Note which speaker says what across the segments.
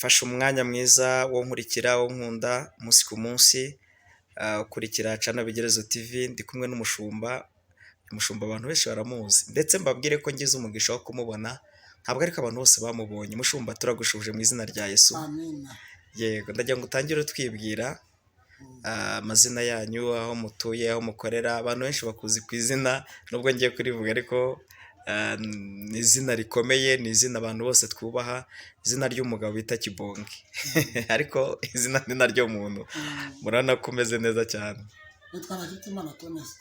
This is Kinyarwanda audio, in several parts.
Speaker 1: mfashe umwanya mwiza wo nkurikira wo nkunda umunsi ku munsi, ukurikira Channel Bigerezo TV, ndi kumwe n'umushumba. Umushumba abantu benshi baramuzi, ndetse mbabwire ko ngize umugisha wo kumubona, ntabwo ariko abantu bose bamubonye. Mushumba, turagushuje mu izina rya Yesu.
Speaker 2: Amen.
Speaker 1: Yego, ndagira ngo utangire twibwira amazina yanyu, aho mutuye, aho mukorera. Abantu benshi bakuzi ku izina, nubwo ngiye kurivuga ariko ni izina rikomeye, ni izina abantu bose twubaha, izina ry'umugabo bita Kibonge. Ariko izina ni naryo muntu. Murabona ko umeze neza cyane.
Speaker 2: Nitwa Ntakirutimana Tonest.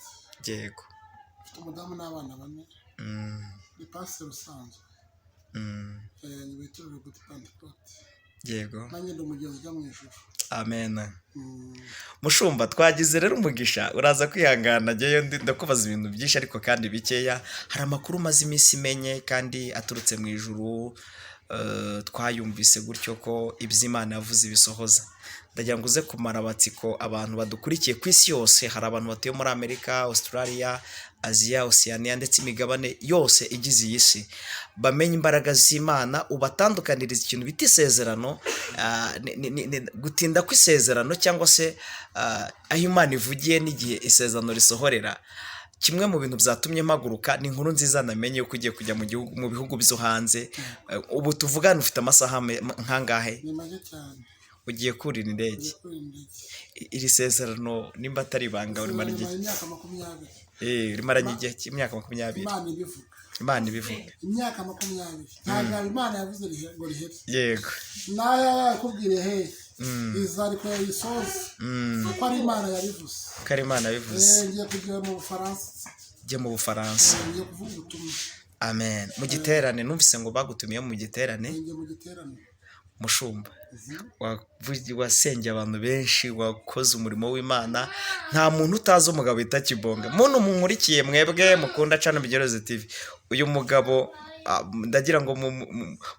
Speaker 1: Yego.
Speaker 2: Mfite umudamu n'abana bane. Ni pastor usanzwe. Ni witorero Good Pentecost.
Speaker 1: Yego.
Speaker 2: Nanjye ndi umugenzi ujya mu ijuru.
Speaker 1: Amen. Mushumba, twagize rero umugisha, uraza kwihangana, njyewe ndakubaza ibintu byinshi ariko kandi bikeya. Hari amakuru maze iminsi menye kandi aturutse mu ijuru, twayumvise gutyo ko iby'Imana yavuze ibisohoza. Ndagira ngo uze kumara abatsiko abantu badukurikiye ku isi yose. Hari abantu batuye muri Amerika, Australia, Aziya, Oceania ndetse imigabane yose igize iyi si, bamenye imbaraga z'Imana, ubatandukaniriza ikintu bita isezerano, gutinda kw'isezerano cyangwa se aho Imana ivugiye n'igihe isezerano risohorera. Kimwe mu bintu byatumye mpaguruka ni inkuru nziza namenye yuko ugiye kujya mu bihugu byo hanze. Ubu tuvugana ufite amasaha nkangahe?
Speaker 2: Ni make cyane.
Speaker 1: Ugiye kurira indege. Iri sezerano nimba atari ibanga urimaranye
Speaker 2: imyaka 20.
Speaker 1: Rimaranye igihe cy'imyaka 20. Imana ibivuga.
Speaker 2: Imyaka 20. Ntabwo Imana yavuze ngo rihere.
Speaker 1: Yego.
Speaker 2: Nayo yakubwire he. Izari ko yisoze. Kuko ari Imana yabivuze.
Speaker 1: Ko ari Imana yabivuze.
Speaker 2: Ngiye kujya mu Bufaransa.
Speaker 1: Jye mu Bufaransa.
Speaker 2: Ngiye kuvuga ubutumwa.
Speaker 1: Amen. Mu giterane numvise ngo bagutumiye mu giterane.
Speaker 2: Ngiye mu giterane.
Speaker 1: Mushumba, wasengeye abantu benshi, wakoze umurimo w'Imana. Nta muntu utazi umugabo bita Kibonge. Muntu munkurikiye mwebwe mukunda Channel Bigerezo TV, uyu mugabo ndagira ngo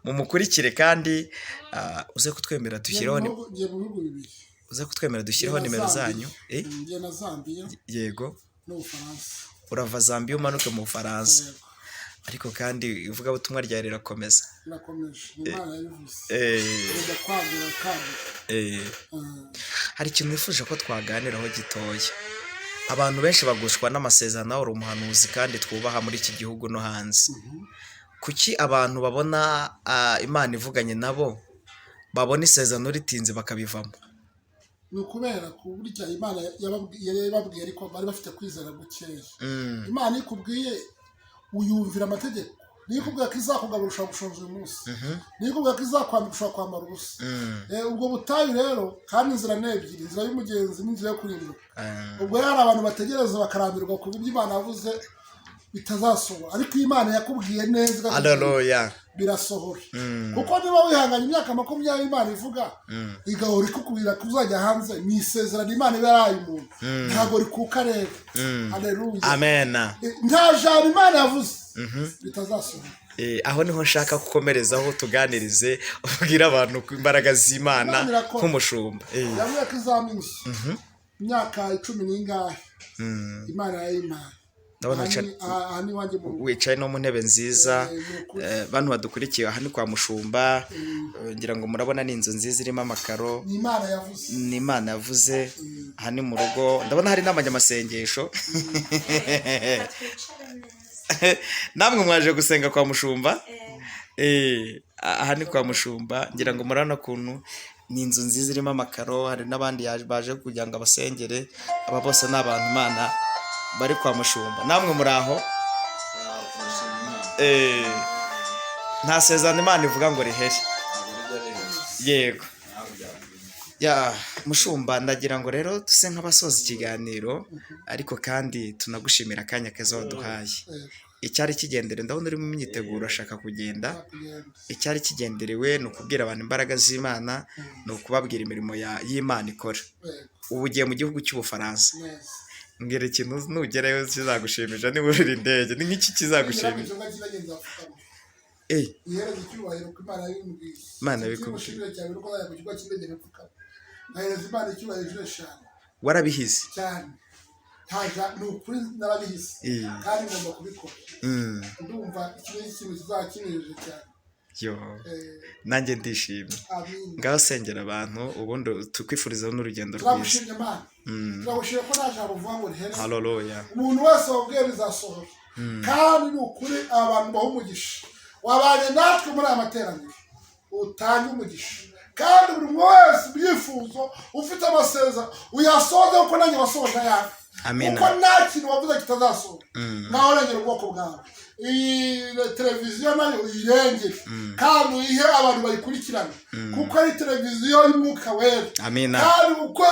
Speaker 1: mumukurikire kandi uze kutwemera dushyireho nimero zanyu.
Speaker 2: Ngiye na Zambia.
Speaker 1: Yego.
Speaker 2: No Bufaransa.
Speaker 1: Urava Zambia umanuke mu Bufaransa. Ariko kandi ivugabutumwa rya rirakomeza.
Speaker 2: Imana yabivuze.
Speaker 1: Hari ikintu nifuje ko twaganiraho gitoya. Abantu benshi bagushwa n'amasezerano, uri umuhanuzi kandi twubaha muri iki gihugu no hanze. Kuki abantu babona Imana ivuganye nabo, babona isezerano ritinze bakabivamo?
Speaker 2: Ni ukubera ko burya Imana yababwiye ariko bari bafite kwizera gukeya. Imana ikubwiye uyumvira amategeko. Niyo kubwira ko izakugaburira ushobora gushonza uyu munsi. Niyo kubwira ko izakwambika ushobora kwambara ubusa. Ubwo butayu rero kandi inzira ni ebyiri, inzira y'umugenzi n'inzira yo kurimbuka. Ubwo hari abantu bategereza bakarambirwa ku buryo Imana yavuze bitazasohora, ariko Imana yakubwiye neza.
Speaker 1: Haleluya.
Speaker 2: Birasohora. Kuko niba wihanganye imyaka 20 Imana ivuga igahora ikukubwira ko uzajya hanze, ni isezerano Imana iba yaraye umuntu, ntabwo rikuka rero. Haleluya.
Speaker 1: Amen.
Speaker 2: Nta jambo Imana yavuze bitazasohora.
Speaker 1: Aho niho nshaka gukomerezaho tuganirize, ubwira abantu ku imbaraga z'Imana nk'umushumba.
Speaker 2: Yavuye ko izamini imyaka 10 n'ingahe Imana yayimana.
Speaker 1: Wicaye no mu ntebe nziza. Bantu badukurikiye, aha ni kwa Mushumba. Ngira ngo murabona ni inzu nziza irimo amakaro. Ni Imana yavuze. Aha ni mu rugo, ndabona hari n'abanyamasengesho. Namwe mwaje gusenga kwa Mushumba. Aha ni kwa Mushumba. Ngira ngo murabona kuntu ni inzu nziza irimo amakaro. Hari n'abandi baje kugira ngo abasengere. Aba bose ni abantu Imana bari kwa Mushumba. Namwe muri aho. Nta sezerano Imana ivuga ngo rihere. Yego. Mushumba, ndagira ngo rero duse nk'abasoza ikiganiro, ariko kandi tunagushimira akanya keza waduhaye. Icyari kigenderewe, ndabona uri mu myiteguro ashaka kugenda. Icyari kigenderewe ni ukubwira abantu imbaraga z'Imana, ni ukubabwira imirimo y'Imana ikora. Ubu ugiye mu gihugu cy'Ubufaransa. Mbwira ikintu nugerayo kizagushimisha, niba urira indege, ni nk'iki kizagushimisha? Imana bikubwiye. Warabihize
Speaker 2: cyane. Ni ukuri narabihize kandi ngomba kubikora. Ndumva ikintu kizakinirije cyane.
Speaker 1: yo
Speaker 2: Eh,
Speaker 1: nanjye ndishimye
Speaker 2: amin.
Speaker 1: ngaho sengera abantu ubundi tukwifurizaho n'urugendo rwiza.
Speaker 2: turagushimye mana turagushimye ko nta jambo uvuga ngo rihere.
Speaker 1: haleluya
Speaker 2: umuntu wese wabwiye bizasohora kandi ni ukuri aba bantu baha umugisha wabanye natwe muri aya materaniro utange umugisha kandi buri muntu wese ibyifuzo ufite amasezerano uyasohoze kuko nanjye wasohoje ayawe
Speaker 1: amina
Speaker 2: kuko nta kintu wavuze kitazasohora nawe urengera ubwoko bwawe iyi televiziyo nayo uyirengere kandi uyihe abantu bayikurikirana kuko ari televiziyo y'umwuka wera
Speaker 1: amina
Speaker 2: kandi uko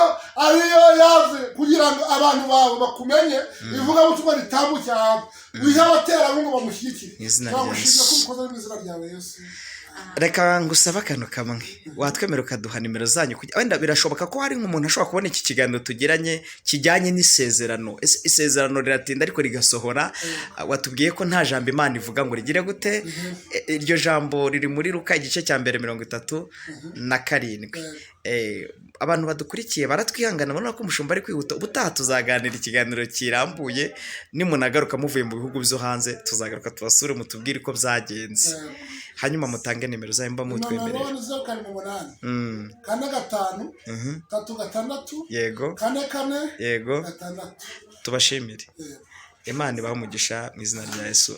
Speaker 2: ariyo yaje kugira ngo abantu bawe bakumenye ivugabutumwa ritambuke hanze uyihe abaterankunga bamushyigikire turagushimira ko ubikoze mu izina ryawe Yesu.
Speaker 1: reka ngusaba akantu kamwe watwemera ukaduha nimero zanyu wenda birashoboka ko hari nk'umuntu ashobora kubona iki kiganiro tugiranye kijyanye n'isezerano. Isezerano riratinda ariko rigasohora. Watubwiye ko nta jambo Imana ivuga ngo rigire gute. Iryo jambo riri muri Luka igice cya mbere 37. Abantu badukurikiye baratwihangana babona ko umushumba ari kwihuta. Ubutaha tuzaganira ikiganiro kirambuye nimunagaruka muvuye mu bihugu byo hanze tuzagaruka tubasure mutubwire uko byagenze hanyuma mutange nimero zayo mba mutwemerera.
Speaker 2: Nimero 0 kane gatanu 3
Speaker 1: yego
Speaker 2: 4
Speaker 1: yego
Speaker 2: 6.
Speaker 1: tubashimire. Imana ibahe umugisha mu izina rya Yesu.